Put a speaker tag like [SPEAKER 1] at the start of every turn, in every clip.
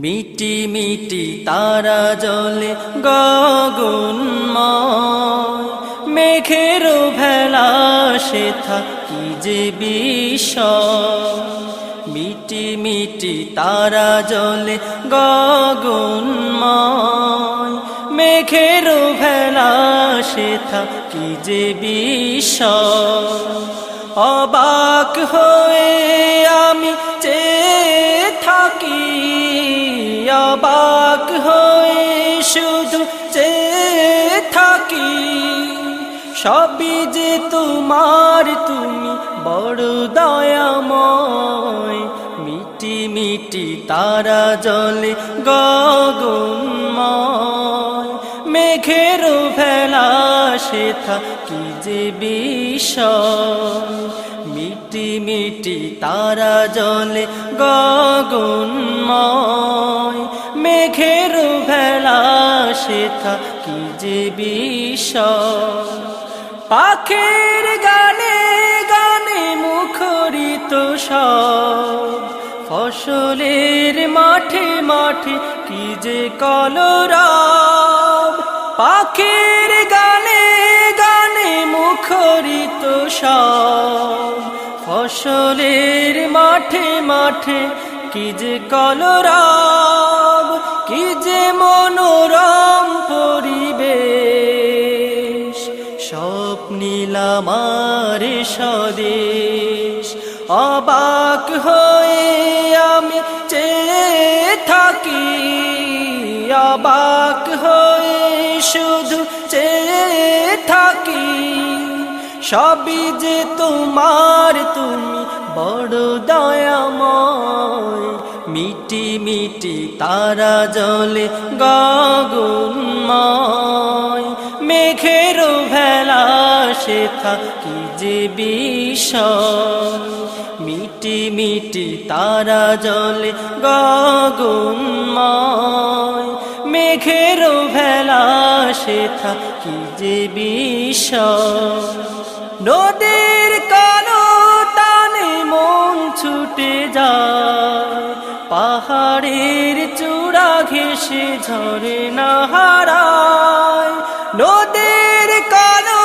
[SPEAKER 1] মিটি মিটি তারা জলে গগনময়, মেঘের ভেলা সেথা কি যে বিষয়। মিটি মিটি তারা জলে গগনময়, মেঘের ভেলা সেথা কি যে বিষয়। অবাক হয়ে আমি চেয়ে থাকি, অবাক হয়ে শুধু চেয়ে থাকি, সবই যে তোমার, তুমি বড় দয়াময়। মিটি মিটি তারা জলে গগনময়, মেঘের ভেলা সেথা কি যে বিষয়। মিটি মিটি তারা জলে গগনময়, মেঘের ভেলা সেথা কি যে বিষয়। পাখির গানে গানে মুখরিত সব, ফসলের মাঠে মাঠে কি যে কলরব। পাখির গানে গানে মুখরিত সব, ফসলের মাঠে মাঠে কি যে কলরব। কি যে মনোরম পরিবেশ, স্বপ্নিলাম আর স্বদেশ। অবাক হয়ে আমি চেয়ে থাকি, অবাক হয়ে শুধু চেয়ে থাকি, সবই যে তোমার, তুমি বড় দয়াময়। মিটি মিটি তারা জলে গগনময়, মেঘের ভেলা সেথা কি যে বিষয়। মিটি মিটি তারা জলে গগনময়, মেঘের ভেলা সেথা কি যে বিষয়। নদীর কালো টানে মন ছুটে যায়, পাহাড়ের চূড়া ঘেঁষে ঝরনা হারায়। নদীর কালো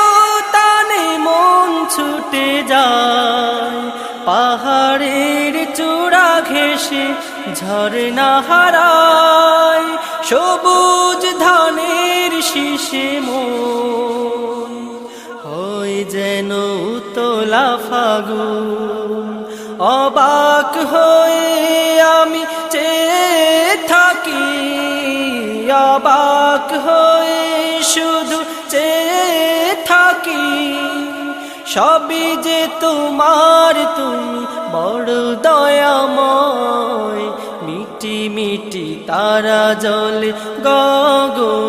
[SPEAKER 1] টানে মন ছুটে যায়, পাহাড়ের চূড়া ঘেঁষে ঝরনা হারায়। সবুজ ধানের শীষে মন হয় যেন তোলা ফাগুন। অবাক হয়ে আমি চেয়ে থাকি, অবাক হয়ে শুধু চেয়ে থাকি, সবই যে তোমার, তুমি বড় দয়াময়। মিটি মিটি তারা জলে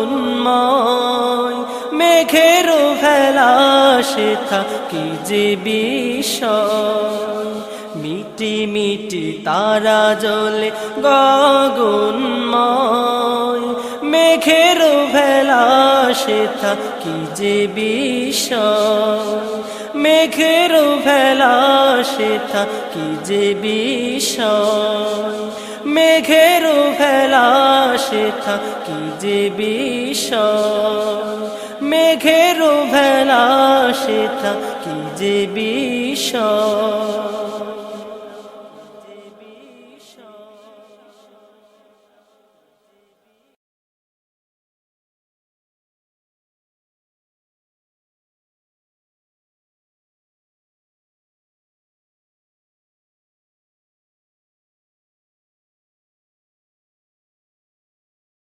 [SPEAKER 1] গগনময়, মেঘের ভেলা সেথা কি যে বিষয়। মিটি মিটি তারা জলে গগনময়, মেঘের ভেলা সেথা কি যে বিষয়। মেঘের ভেলা সেথা কি যে বিষয়। মেঘের ভেলা সেথা কি যে বিষয়। মেঘের ভেলা সেথা কি যে বিষয়।